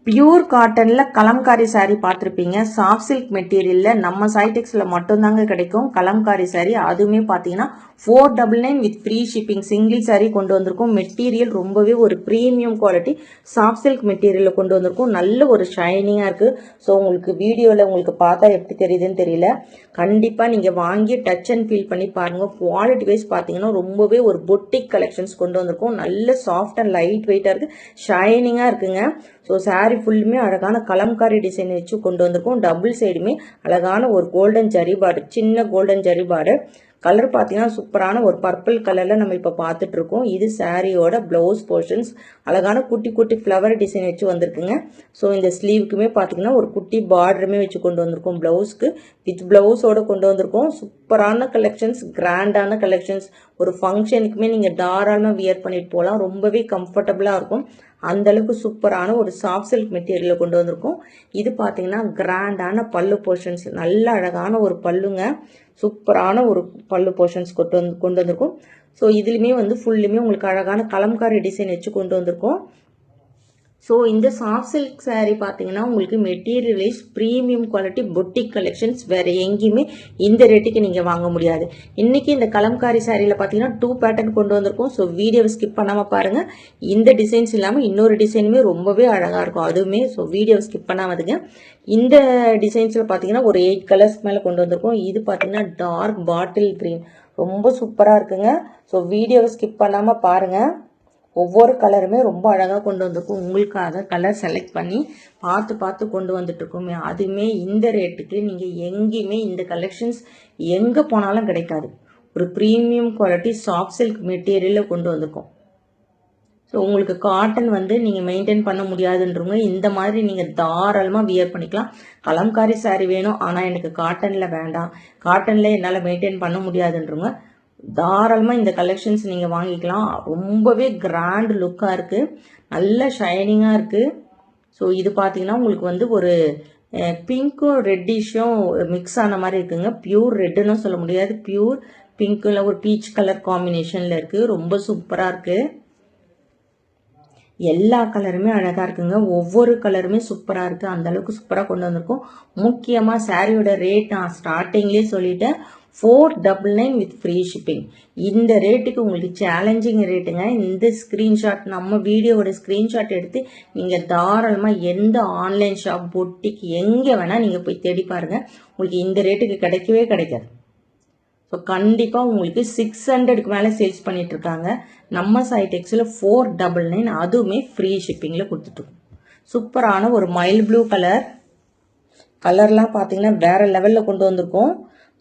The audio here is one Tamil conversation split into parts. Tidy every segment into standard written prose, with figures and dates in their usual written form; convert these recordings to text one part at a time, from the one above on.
பியூர் காட்டன்ல கலம்காரி saree பார்த்துருப்பீங்க. சாஃப்ட் சில்க் மெட்டீரியல்ல நம்ம சைடெக்ஸ்ல மட்டும்தாங்க கிடைக்கும் கலம்காரி saree. அதுவுமே பார்த்தீங்கன்னா 499 with free shipping single saree கொண்டு வந்திருக்கும். மெட்டீரியல் ரொம்பவே ஒரு ப்ரீமியம் குவாலிட்டி சாஃப்ட் சில்க் மெட்டீரியலில் கொண்டு வந்திருக்கும். நல்ல ஒரு ஷைனிங்காக இருக்குது. ஸோ உங்களுக்கு வீடியோவில் உங்களுக்கு பார்த்தா எப்படி தெரியுதுன்னு தெரியல. கண்டிப்பாக நீங்கள் வாங்கி டச் அண்ட் ஃபீல் பண்ணி பாருங்கள். குவாலிட்டி வைஸ் பார்த்தீங்கன்னா ரொம்பவே ஒரு பொட்டிக் கலெக்ஷன்ஸ் கொண்டு வந்திருக்கும். நல்ல சாஃப்ட் அண்ட் லைட் வெயிட்டாக இருக்குது, ஷைனிங்காக இருக்குங்க. ஸோ saree ஃபுல்லுமே அழகான கலம்காரி டிசைன் வச்சு கொண்டு வந்திருக்கும். டபுள் சைடுமே அழகான ஒரு கோல்டன் ஜரி பார்டர், சின்ன கோல்டன் ஜரி பார்டர். கலர் பார்த்தீங்கன்னா சூப்பரான ஒரு பர்பிள் கலரில் நம்ம இப்போ பார்த்துட்டு இருக்கோம். இது சாரியோட ப்ளவுஸ் போர்ஷன்ஸ். அழகான குட்டி குட்டி ஃப்ளவர் டிசைன் வச்சு வந்திருக்குங்க. ஸோ இந்த ஸ்லீவுக்குமே பார்த்தீங்கன்னா ஒரு குட்டி பார்டருமே வச்சு கொண்டு வந்திருக்கோம். ப்ளவுஸ்க்கு வித் ப்ளவுஸோட கொண்டு வந்திருக்கோம். சூப்பரான கலெக்ஷன்ஸ், கிராண்டான கலெக்ஷன்ஸ். ஒரு ஃபங்க்ஷனுக்குமே நீங்கள் தாராளமாக வியர் பண்ணிட்டு போகலாம். ரொம்பவே கம்ஃபர்டபுளாக இருக்கும். அந்த அளவுக்கு சூப்பரான ஒரு சாஃப்ட் சில்க் மெட்டீரியலில் கொண்டு வந்திருக்கோம். இது பார்த்தீங்கன்னா கிராண்டான பல்லு போர்ஷன்ஸ், நல்ல அழகான ஒரு பல்லுங்க. சூப்பரான ஒரு பல்லு போர்ஷன்ஸ் கொண்டு வந்திருக்கும். ஸோ இதுலையுமே வந்து ஃபுல்லுமே உங்களுக்கு அழகான கலம்காரி டிசைன் வச்சு கொண்டு வந்திருக்கோம். ஸோ இந்த சாஃப்ட் சில்க் saree பார்த்தீங்கன்னா உங்களுக்கு material wise premium quality boutique collections வேறு எங்கேயுமே இந்த ரேட்டுக்கு நீங்கள் வாங்க முடியாது. இன்றைக்கி இந்த கலம்காரி சாரியில் பார்த்தீங்கன்னா 2 பேட்டர்ன் கொண்டு வந்திருக்கும். ஸோ வீடியோவை ஸ்கிப் பண்ணாமல் பாருங்கள். இந்த டிசைன்ஸ் இல்லாமல் இன்னொரு டிசைனுமே ரொம்பவே அழகாக இருக்கும் அதுவுமே. ஸோ வீடியோவை ஸ்கிப் பண்ணாமதுங்க. இந்த டிசைன்ஸில் பார்த்தீங்கன்னா ஒரு 8 கலர்ஸ் மேலே கொண்டு வந்திருக்கோம். இது பார்த்தீங்கன்னா டார்க் பாட்டில் க்ரீன், ரொம்ப சூப்பராக இருக்குங்க. ஸோ வீடியோவை ஸ்கிப் பண்ணாமல் பாருங்கள். ஒவ்வொரு கலருமே ரொம்ப அழகாக கொண்டு வந்திருக்கும். உங்களுக்காக கலர் செலக்ட் பண்ணி பார்த்து கொண்டு வந்துட்டுருக்கோமே. அதுவுமே இந்த ரேட்டுக்கு நீங்கள் எங்கேயுமே இந்த கலெக்ஷன்ஸ் எங்கே போனாலும் கிடைக்காது. ஒரு ப்ரீமியம் குவாலிட்டி சாஃப்ட் சில்க் மெட்டீரியலில் கொண்டு வந்திருக்கோம். ஸோ உங்களுக்கு காட்டன் வந்து நீங்கள் மெயின்டைன் பண்ண முடியாதுன்றவங்க இந்த மாதிரி நீங்கள் தாராளமாக வியர் பண்ணிக்கலாம். கலம்காரி saree வேணும் ஆனால் எனக்கு காட்டனில் வேண்டாம், காட்டனில் என்னால் மெயின்டைன் பண்ண முடியாதுன்றவங்க தாராளமாக இந்த கலெக்ஷன்ஸ் நீங்கள் வாங்கிக்கலாம். ரொம்பவே கிராண்ட் லுக்காக இருக்குது, நல்ல ஷைனிங்காக இருக்குது. ஸோ இது பார்த்தீங்கன்னா உங்களுக்கு வந்து ஒரு பிங்க்கும் ரெட்டிஷும் மிக்ஸ் ஆன மாதிரி இருக்குங்க. பியூர் ரெட்டுன்னு சொல்ல முடியாது, பியூர் பிங்க்கில் ஒரு பீச் கலர் காம்பினேஷனில் இருக்குது. ரொம்ப சூப்பராக இருக்குது. எல்லா கலருமே அழகாக இருக்குங்க. ஒவ்வொரு கலருமே சூப்பராக இருக்குது. அந்த அளவுக்கு சூப்பராக கொண்டு வந்திருக்கோம். முக்கியமாக சாரியோட ரேட் நான் ஸ்டார்டிங்லேயே சொல்லிட்டேன், 499 வித் ஃப்ரீ ஷிப்பிங். இந்த ரேட்டுக்கு உங்களுக்கு சேலஞ்சிங் ரேட்டுங்க. இந்த ஸ்க்ரீன்ஷாட், நம்ம வீடியோவோட ஸ்க்ரீன்ஷாட் எடுத்து நீங்கள் தாராளமாக எந்த ஆன்லைன் ஷாப், பொட்டிக் எங்கே வேணால் நீங்கள் போய் தேடி பாருங்கள். உங்களுக்கு இந்த ரேட்டுக்கு கிடைக்கவே கிடைக்காது. ஸோ கண்டிப்பாக உங்களுக்கு 600க்கு மேலே சேல்ஸ் பண்ணிட்டு இருக்காங்க. நம்ம சைடெக்ஸில் 499, அதுவுமே ஃப்ரீ ஷிப்பிங்கில் கொடுத்துட்ருக்கோம். சூப்பரான ஒரு மைல் ப்ளூ கலர்லாம் பார்த்தீங்கன்னா வேறு லெவலில் கொண்டு வந்திருக்கோம்.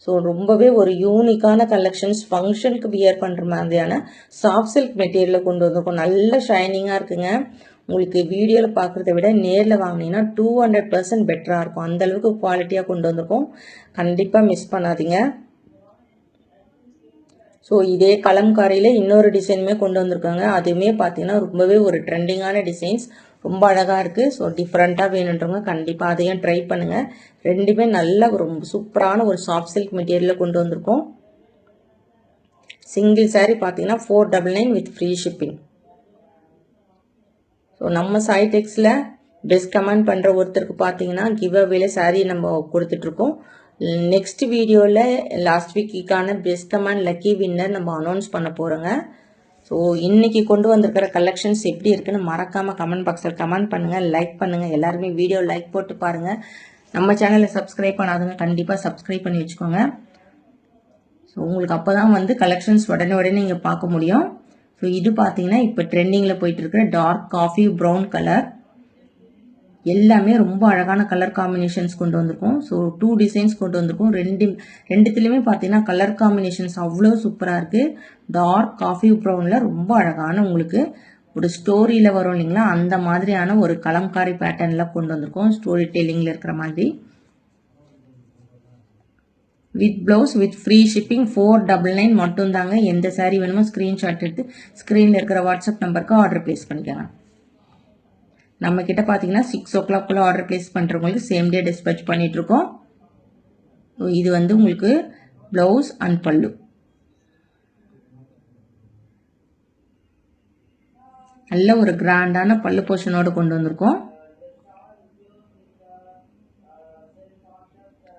ஸோ ரொம்பவே ஒரு யூனிக்கான கலெக்ஷன்ஸ், ஃபங்க்ஷனுக்கு வியர் பண்ணுற மாதிரியான சாஃப்ட் சில்க் மெட்டீரியலில் கொண்டு வந்திருக்கோம். நல்ல ஷைனிங்காக இருக்குங்க. உங்களுக்கு வீடியோவில் பார்க்குறத விட நேரில் வாங்கினீங்கன்னா 200% பெட்டராக இருக்கும். அந்தளவுக்கு குவாலிட்டியாக கொண்டு வந்திருக்கோம். கண்டிப்பாக மிஸ் பண்ணாதீங்க. ஸோ இதே கலம்காரியில் இன்னொரு டிசைனுமே கொண்டு வந்திருக்காங்க. அதுவுமே பார்த்தீங்கன்னா ரொம்பவே ஒரு ட்ரெண்டிங்கான டிசைன்ஸ், ரொம்ப அழகாக இருக்குது. ஸோ டிஃப்ரெண்ட்டாக வேணுன்றவங்க கண்டிப்பாக அதையும் ட்ரை பண்ணுங்கள். ரெண்டுமே நல்ல ரொம்ப சூப்பரான ஒரு சாஃப்ட் சில்க் மெட்டீரியலில் கொண்டு வந்திருக்கோம். சிங்கிள் saree பார்த்தீங்கன்னா 499 வித் ஃப்ரீ ஷிப்பிங். ஸோ நம்ம சைடெக்ஸில் பெஸ்ட் கமெண்ட் பண்ணுற ஒருத்தருக்கு பார்த்தீங்கன்னா கிவ் அவேல saree நம்ம கொடுத்துட்ருக்கோம். நெக்ஸ்ட் வீடியோவில் லாஸ்ட் வீக்குக்கான பெஸ்ட் கமெண்ட் லக்கி வின்னர் நம்ம அனௌன்ஸ் பண்ண போகிறோங்க. ஸோ இன்றைக்கி கொண்டு வந்திருக்கிற கலெக்ஷன்ஸ் எப்படி இருக்குன்னு மறக்காமல் கமெண்ட் பாக்ஸில் கமெண்ட் பண்ணுங்கள், லைக் பண்ணுங்கள். எல்லாருமே வீடியோ லைக் போட்டு பாருங்கள். நம்ம சேனலை சப்ஸ்கிரைப் பண்ணாதுங்க கண்டிப்பாக சப்ஸ்கிரைப் பண்ணி வச்சுக்கோங்க. ஸோ உங்களுக்கு அப்போ தான் வந்து கலெக்ஷன்ஸ் உடனே நீங்கள் பார்க்க முடியும். ஸோ இது பார்த்தீங்கன்னா இப்போ ட்ரெண்டிங்கில் போயிட்டு இருக்கிற டார்க் காஃபி ப்ரௌன் கலர். எல்லாமே ரொம்ப அழகான கலர் காம்பினேஷன்ஸ் கொண்டு வந்திருக்கோம். ஸோ 2 டிசைன்ஸ் கொண்டு வந்திருக்கோம். ரெண்டுத்துலேயுமே பார்த்தீங்கன்னா கலர் காம்பினேஷன்ஸ் அவ்வளோ சூப்பராக இருக்குது. டார்க் காஃபி ப்ரௌனில் ரொம்ப அழகான உங்களுக்கு ஒரு ஸ்டோரியில் வரும் இல்லைங்களா, அந்த மாதிரியான ஒரு கலம்காரி பேட்டர்னில் கொண்டு வந்திருக்கோம். ஸ்டோரி டெல்லிங்கில் இருக்கிற மாதிரி with blouse with free shipping. 499 மட்டும்தாங்க. எந்த saree வேணுமோ ஸ்க்ரீன்ஷாட் எடுத்து ஸ்க்ரீனில் இருக்கிற வாட்ஸ்அப் நம்பருக்கு ஆர்டர் ப்ளேஸ் பண்ணிக்கோங்க. நம்ம கிட்ட பார்த்தீங்கன்னா 6 o'clock ஆர்டர் பிளேஸ் பண்ணுறவங்களுக்கு சேம் டே டிஸ்பேச் பண்ணிகிட்ருக்கோம். இது வந்து உங்களுக்கு ப்ளவுஸ் அண்ட் பல்லு. நல்ல ஒரு கிராண்டான பல்லு போர்ஷனோடு கொண்டு வந்திருக்கோம்.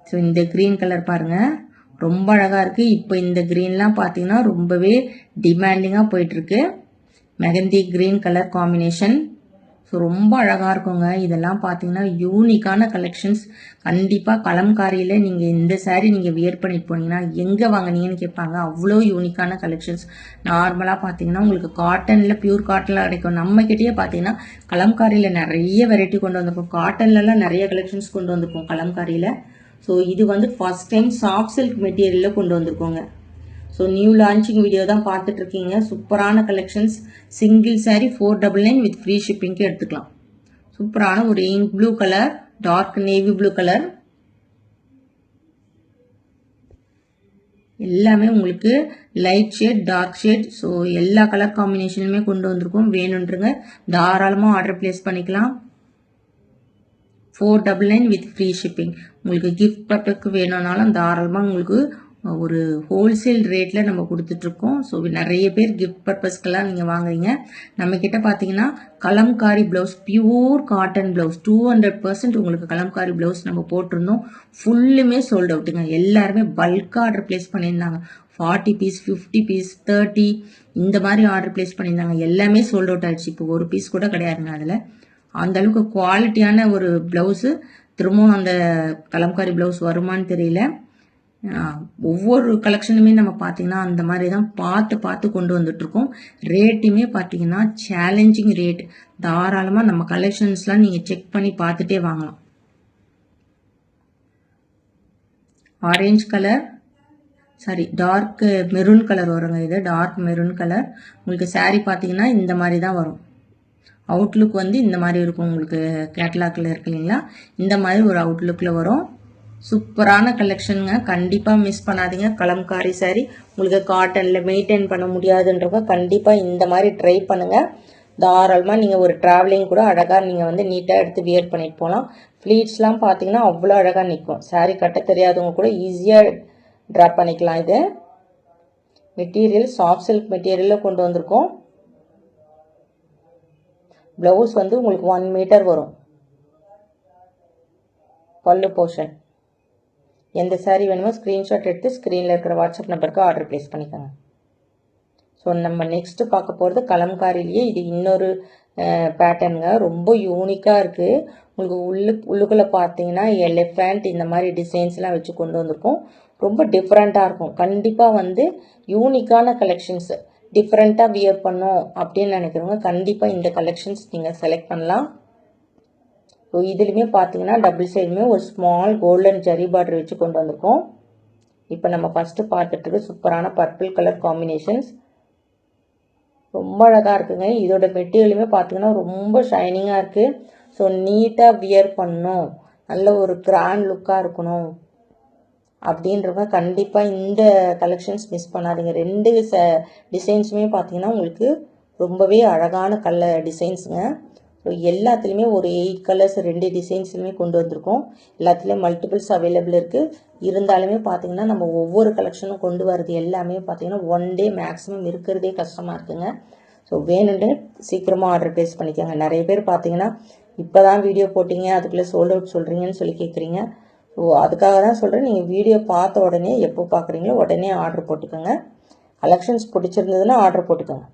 ஸோ இந்த க்ரீன் கலர் பாருங்கள் ரொம்ப அழகாக இருக்குது. இப்போ இந்த க்ரீன்லாம் பார்த்தீங்கன்னா ரொம்பவே டிமாண்டிங்காக போயிட்டுருக்கு. Mehndi green colour combination. So ரொம்ப அழகாக இருக்குங்க. இதெல்லாம் பார்த்தீங்கன்னா யூனிக்கான கலெக்ஷன்ஸ். கண்டிப்பாக கலம்காரியில் நீங்கள் இந்த சாரீ நீங்கள் வியர் பண்ணிட்டு போனீங்கன்னா எங்கே வாங்கினீங்கன்னு கேட்பாங்க. அவ்வளோ யூனிக்கான கலெக்ஷன்ஸ். நார்மலாக பார்த்தீங்கன்னா உங்களுக்கு காட்டனில் பியூர் காட்டனில் கிடைக்கும். நம்மக்கிட்டேயே பார்த்தீங்கன்னா கலம்காரியில் நிறைய வெரைட்டி கொண்டு வந்திருக்கோம். காட்டன்லலாம் நிறைய கலெக்ஷன்ஸ் கொண்டு வந்திருக்கோம் கலம்காரியில். ஸோ இது வந்து ஃபர்ஸ்ட் டைம் சாஃப்ட் சில்க் மெட்டீரியலில் கொண்டு வந்திருக்கோங்க. ஸோ நியூ லான்ச்சிங் வீடியோ தான் பார்த்துட்ருக்கீங்க. சூப்பரான collections. Single sari 499 with free ஷிப்பிங்க்கு எடுத்துக்கலாம். சூப்பரான ஒரு ink blue colour, dark navy blue colour. எல்லாமே உங்களுக்கு light shade, dark shade. So எல்லா கலர் காம்பினேஷனுமே கொண்டு வந்திருக்கோம். வேணுன்றங்க தாராளமாக ஆர்டர் பிளேஸ் பண்ணிக்கலாம். 499 வித் ஃப்ரீ ஷிப்பிங். உங்களுக்கு கிஃப்ட் பர்பஸ்க்கு வேணும்னாலும் தாராளமாக உங்களுக்கு ஒரு ஹோல்சேல் ரேட்டில் நம்ம கொடுத்துட்ருக்கோம். ஸோ நிறைய பேர் கிஃப்ட் பர்பஸ்க்கெல்லாம் நீங்கள் வாங்குறீங்க. நம்மக்கிட்ட பார்த்தீங்கன்னா Kalamkari blouse, pure cotton blouse 200% உங்களுக்கு கலம்காரி ப்ளவுஸ் நம்ம போட்டிருந்தோம். ஃபுல்லுமே சோல்ட் அவுட்டுங்க. எல்லாருமே பல்காக ஆர்டர் பிளேஸ் பண்ணியிருந்தாங்க. 40 பீஸ், 50 பீஸ், 30 இந்த மாதிரி ஆர்டர் பிளேஸ் பண்ணியிருந்தாங்க. எல்லாமே சோல்ட் அவுட் ஆகிடுச்சு. இப்போ ஒரு பீஸ் கூட கிடையாதுங்க. அதில் அந்தளவுக்கு குவாலிட்டியான ஒரு ப்ளவுஸு. திரும்பவும் அந்த கலம்காரி ப்ளவுஸ் வருமானு தெரியல. ஒவ்வொரு கலெக்ஷனுமே நம்ம பார்த்தீங்கன்னா அந்த மாதிரி தான் பார்த்து கொண்டு வந்துட்ருக்கோம். ரேட்டுமே பார்த்தீங்கன்னா சேலஞ்சிங் ரேட். தாராளமாக நம்ம கலெக்ஷன்ஸ்லாம் நீங்கள் செக் பண்ணி பார்த்துட்டே வாங்கலாம். Orange colour, sorry dark maroon colour வருங்க. இது டார்க் மெரூன் கலர். உங்களுக்கு சாரீ பார்த்தீங்கன்னா இந்த மாதிரி தான் வரும். அவுட்லுக் வந்து இந்த மாதிரி இருக்கும். உங்களுக்கு கேட்லாக்ல இருக்கு இல்லைங்களா, இந்த மாதிரி ஒரு அவுட்லுக்கில் வரும். சூப்பரான கலெக்ஷனுங்க. கண்டிப்பாக மிஸ் பண்ணாதீங்க. கலம்காரி சாரி உங்களுக்கு காட்டனில் மெயின்டைன் பண்ண முடியாதுன்றவங்க கண்டிப்பாக இந்த மாதிரி ட்ரை பண்ணுங்கள். தாராளமாக நீங்கள் ஒரு ட்ராவலிங் கூட அழகாக நீங்கள் வந்து நீட்டாக எடுத்து வியர் பண்ணிட்டு போகலாம். ஃப்ளீட்ஸ்லாம் பார்த்தீங்கன்னா அவ்வளோ அழகாக நிற்கும். சாரி கட்ட தெரியாதவங்க கூட ஈஸியாக ட்ராப் பண்ணிக்கலாம். இது மெட்டீரியல் சாஃப்ட் சில்க் மெட்டீரியலில் கொண்டு வந்திருக்கோம். ப்ளவுஸ் வந்து உங்களுக்கு 1 மீட்டர் வரும். பல்லு போர்ஷன். எந்த சாரீ வேணுமோ ஸ்க்ரீன்ஷாட் எடுத்து ஸ்க்ரீனில் இருக்கிற வாட்ஸ்அப் நம்பருக்கு ஆர்டர் ப்ளேஸ் பண்ணிக்கோங்க. ஸோ நம்ம நெக்ஸ்ட்டு பார்க்க போகிறது கலம்காரிலேயே இது இன்னொரு பேட்டர்னுங்க. ரொம்ப யூனிக்காக இருக்குது. உங்களுக்கு உள்ளுக்குள்ளே பார்த்தீங்கன்னா எலிஃபண்ட் இந்த மாதிரி டிசைன்ஸ்லாம் வச்சு கொண்டு வந்திருக்கோம். ரொம்ப டிஃப்ரெண்ட்டாக இருக்கும். கண்டிப்பாக வந்து யூனிக்கான கலெக்ஷன்ஸ், டிஃப்ரெண்ட்டாக வியர் பண்ணோம் அப்படின்னு நினைக்கிறவங்க கண்டிப்பாக இந்த கலெக்ஷன்ஸ் நீங்கள் செலக்ட் பண்ணலாம். ஸோ இதுலேயுமே பார்த்தீங்கன்னா டபுள் சைடுமே ஒரு ஸ்மால் கோல்டன் ஜரி பார்டர் வச்சு கொண்டு வந்திருக்கோம். இப்போ நம்ம ஃபஸ்ட்டு பார்த்துட்டு சூப்பரான பர்பிள் கலர் காம்பினேஷன்ஸ். ரொம்ப அழகாக இருக்குங்க. இதோட மெட்டீரியலுமே பார்த்தீங்கன்னா ரொம்ப ஷைனிங்காக இருக்குது. ஸோ நீட்டாக வியர் பண்ணணும், நல்ல ஒரு கிராண்ட் லுக்காக இருக்கணும் அப்படின்றவங்க கண்டிப்பாக இந்த கலெக்ஷன்ஸ் மிஸ் பண்ணாதீங்க. ரெண்டு டிசைன்ஸுமே பார்த்தீங்கன்னா உங்களுக்கு ரொம்பவே அழகான டிசைன்ஸுங்க. ஸோ எல்லாத்துலேயுமே ஒரு 8 கலர்ஸ் 2 டிசைன்ஸ்லையுமே கொண்டு வந்திருக்கோம். எல்லாத்துலேயும் மல்டிபிள்ஸ் அவைலபிள் இருக்குது. இருந்தாலுமே பார்த்தீங்கன்னா நம்ம ஒவ்வொரு கலெக்ஷனும் கொண்டு வரது எல்லாமே பார்த்தீங்கன்னா 1 டே மேக்ஸிமம் இருக்கிறதே கஷ்டமாக இருக்குங்க. ஸோ வேணுன்ட்டு சீக்கிரமாக ஆர்டர் ப்ளேஸ் பண்ணிக்கோங்க. நிறைய பேர் பார்த்தீங்கன்னா இப்போ தான் வீடியோ போட்டிங்க அதுக்குள்ளே சோல்ட் அவுட் சொல்கிறீங்கன்னு சொல்லி கேட்குறீங்க. ஸோ அதுக்காக தான் சொல்கிறேன், நீங்கள் வீடியோ பார்த்த உடனே எப்போ பார்க்குறீங்களோ உடனே ஆர்டர் போட்டுக்கோங்க. கலெக்ஷன்ஸ் பிடிச்சிருந்ததுன்னா ஆர்டர் போட்டுக்கோங்க.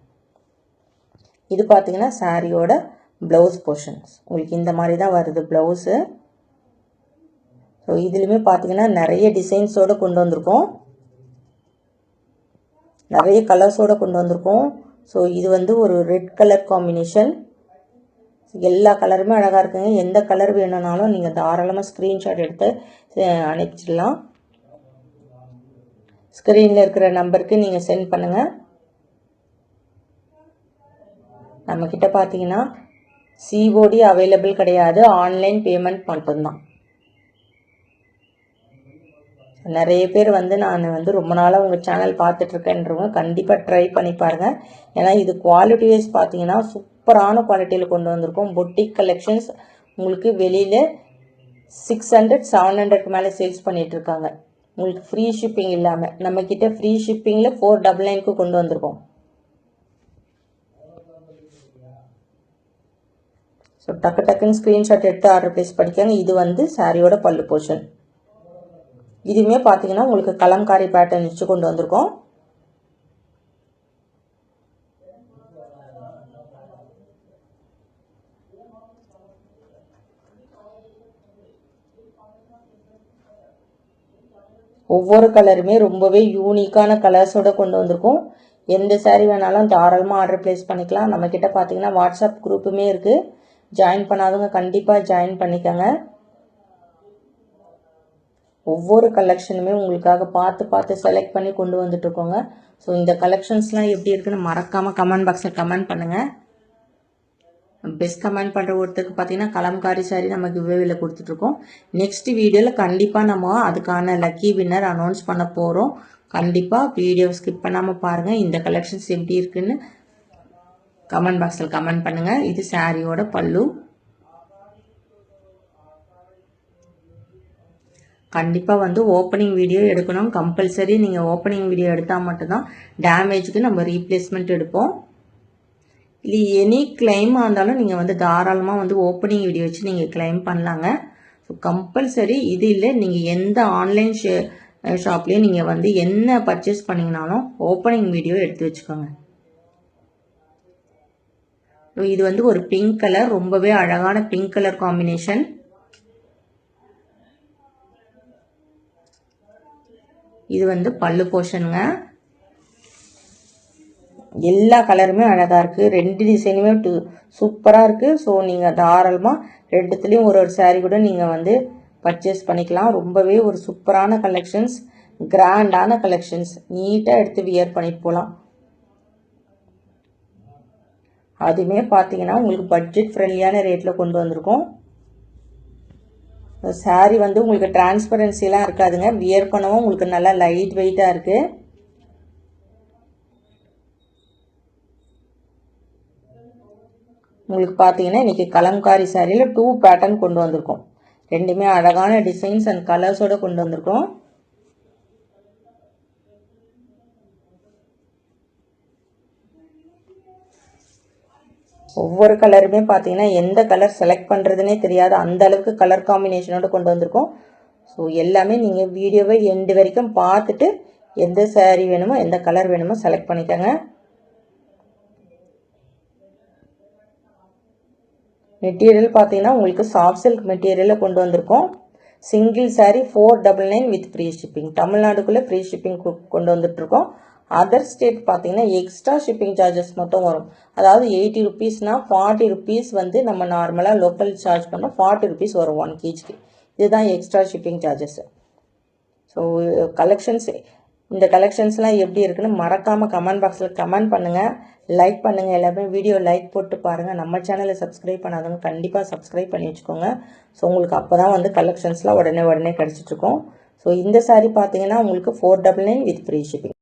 இது பார்த்தீங்கன்னா சாரியோட ப்ளவுஸ் போர்ஷன்ஸ். உங்களுக்கு இந்த மாதிரி தான் வருது ப்ளவுஸு. ஸோ இதுலேயுமே பார்த்தீங்கன்னா நிறைய டிசைன்ஸோடு கொண்டு வந்திருக்கோம், நிறைய கலர்ஸோடு கொண்டு வந்திருக்கோம். ஸோ இது வந்து ஒரு ரெட் கலர் காம்பினேஷன். எல்லா கலருமே அழகாக இருக்குங்க. எந்த கலர் வேணும்னாலும் நீங்கள் தாராளமாக ஸ்க்ரீன்ஷாட் எடுத்து அனுப்பிச்சிடலாம். ஸ்க்ரீனில் இருக்கிற நம்பருக்கு நீங்கள் சென்ட் பண்ணுங்கள். நம்மக்கிட்ட பார்த்தீங்கன்னா சிஓடி அவைலபிள் கிடையாது, ஆன்லைன் பேமெண்ட் மட்டும்தான். நிறைய பேர் வந்து நான் வந்து ரொம்ப நாளாக உங்கள் சேனல் பார்த்துட்ருக்கேன்றவங்க கண்டிப்பாக ட்ரை பண்ணி பாருங்கள். ஏன்னா இது குவாலிட்டி வைஸ் பார்த்தீங்கன்னா சூப்பரான குவாலிட்டியில் கொண்டு வந்திருக்கோம். பொட்டிக் கலெக்ஷன்ஸ் உங்களுக்கு வெளியில் 600-700 மேலே சேல்ஸ் பண்ணிகிட்ருக்காங்க. உங்களுக்கு ஃப்ரீ ஷிப்பிங் இல்லாமல் நம்மக்கிட்ட ஃப்ரீ ஷிப்பிங்கில் 499க்கு கொண்டு வந்திருக்கோம். ஸோ டக்குன்னு ஸ்க்ரீன்ஷாட் எடுத்து ஆர்டர் ப்ளேஸ் பண்ணிக்கோங்க. இது வந்து சாரியோட பல்லு போர்ஷன். இதுவுமே பார்த்தீங்கன்னா உங்களுக்கு கலம்காரி பேட்டர்ன் வச்சு கொண்டு வந்திருக்கோம். ஒவ்வொரு கலருமே ரொம்பவே யூனிக்கான கலர்ஸோட கொண்டு வந்திருக்கோம். எந்த சாரீ வேணாலும் தாராளமாக ஆர்டர் பிளேஸ் பண்ணிக்கலாம். நம்மக்கிட்ட பார்த்தீங்கன்னா வாட்ஸ்அப் குரூப்புமே இருக்குது. ஜாயின் பண்ணாதவங்க கண்டிப்பாக ஜாயின் பண்ணிக்கோங்க. ஒவ்வொரு கலெக்ஷனுமே உங்களுக்காக பார்த்து செலக்ட் பண்ணி கொண்டு வந்துட்டுருக்கோங்க. ஸோ இந்த கலெக்ஷன்ஸ்லாம் எப்படி இருக்குன்னு மறக்காமல் கமெண்ட் பாக்ஸில் கமெண்ட் பண்ணுங்கள். பெஸ்ட் கமெண்ட் பண்ணுற ஒருத்தருக்கு பார்த்தீங்கன்னா கலம்காரி சாரி நம்ம கிவ்அவேல கொடுத்துட்ருக்கோம். நெக்ஸ்ட் வீடியோவில் கண்டிப்பாக நம்ம அதுக்கான லக்கி வின்னர் அனௌன்ஸ் பண்ண போகிறோம். கண்டிப்பாக வீடியோ ஸ்கிப் பண்ணாமல் பாருங்கள். இந்த கலெக்ஷன்ஸ் எப்படி இருக்குன்னு கமெண்ட் பாக்ஸில் கமெண்ட் பண்ணுங்கள். இது சாரியோட பல்லு. கண்டிப்பாக வந்து ஓப்பனிங் வீடியோ எடுக்கணும். கம்பல்சரி நீங்கள் ஓப்பனிங் வீடியோ எடுத்தால் மட்டும்தான் டேமேஜுக்கு நம்ம ரீப்ளேஸ்மெண்ட் எடுப்போம். இல்லை எனி கிளைமாக இருந்தாலும் நீங்கள் வந்து தாராளமாக வந்து ஓப்பனிங் வீடியோ வச்சு நீங்கள் கிளைம் பண்ணலாங்க. ஸோ கம்பல்சரி இது இல்லை, நீங்கள் எந்த ஆன்லைன் ஷாப்லேயும் நீங்கள் வந்து என்ன பர்ச்சேஸ் பண்ணிங்கனாலும் ஓப்பனிங் வீடியோ எடுத்து வச்சுக்கோங்க. ஸோ இது வந்து ஒரு பிங்க் கலர், ரொம்பவே அழகான பிங்க் கலர் காம்பினேஷன். இது வந்து பல்லு போர்ஷனுங்க. எல்லா கலருமே அழகாக இருக்குது. ரெண்டு டிசைனுமே சூப்பராக இருக்குது. ஸோ நீங்கள் தாராளமாக ரெண்டுத்துலேயும் ஒரு சாரீ கூட நீங்கள் வந்து பர்ச்சேஸ் பண்ணிக்கலாம். ரொம்பவே ஒரு சூப்பரான கலெக்ஷன்ஸ், கிராண்டான கலெக்ஷன்ஸ், நீட்டாக எடுத்து வியர் பண்ணிட்டு போகலாம். அதுவுமே பார்த்தீங்கன்னா உங்களுக்கு பட்ஜெட் ஃப்ரெண்ட்லியான ரேட்டில் கொண்டு வந்திருக்கோம். சாரீ வந்து உங்களுக்கு டிரான்ஸ்பரன்சிலாம் இருக்காதுங்க. வியர் பண்ணவும் உங்களுக்கு நல்லா லைட் வெயிட்டாக இருக்குது. உங்களுக்கு பார்த்தீங்கன்னா இன்றைக்கி கலம்காரி சாரியில் 2 பேட்டர்ன் கொண்டு வந்திருக்கோம். ரெண்டுமே அழகான டிசைன்ஸ் அண்ட் கலர்ஸோடு கொண்டு வந்திருக்கோம். ஒவ்வொரு கலருமே பார்த்தீங்கன்னா எந்த கலர் செலக்ட் பண்ணுறதுனே தெரியாது, அந்த அளவுக்கு கலர் காம்பினேஷனோடு கொண்டு வந்திருக்கோம். ஸோ எல்லாமே நீங்கள் வீடியோவை எண்டு வரைக்கும் பார்த்துட்டு எந்த சாரீ வேணுமோ எந்த கலர் வேணுமோ செலக்ட் பண்ணிக்கோங்க. மெட்டீரியல் பார்த்தீங்கன்னா உங்களுக்கு சாஃப்ட் சில்க் மெட்டீரியலில் கொண்டு வந்திருக்கோம். Single sari 499 with free shipping. தமிழ்நாடுக்குள்ளே ஃப்ரீ ஷிப்பிங் கொண்டு வந்துட்டுருக்கோம். அதர் ஸ்டேட் பார்த்தீங்கன்னா எக்ஸ்ட்ரா ஷிப்பிங் சார்ஜஸ் மட்டும் வரும். அதாவது 80 ருபீஸ்னா 40 ருபீஸ் வந்து நம்ம நார்மலாக லோக்கல் சார்ஜ் பண்ணோம், 40 ருபீஸ் வரும் 1 kgக்கு. இதுதான் எக்ஸ்ட்ரா ஷிப்பிங் சார்ஜஸ். ஸோ இந்த கலெக்ஷன்ஸ்லாம் எப்படி இருக்குன்னு மறக்காமல் கமெண்ட் பாக்ஸில் கமெண்ட் பண்ணுங்கள், லைக் பண்ணுங்கள். எல்லாருமே வீடியோ லைக் போட்டு பாருங்கள். நம்ம சேனலை சப்ஸ்கிரைப் பண்ணாதவங்க கண்டிப்பாக சப்ஸ்கிரைப் பண்ணி வச்சுக்கோங்க. ஸோ உங்களுக்கு அப்போ தான் வந்து கலெக்ஷன்ஸ்லாம் உடனே கிடச்சிட்ருக்கோம். ஸோ இந்த சாரீ பார்த்தீங்கன்னா உங்களுக்கு 499 வித் ஃப்ரீ ஷிப்பிங்.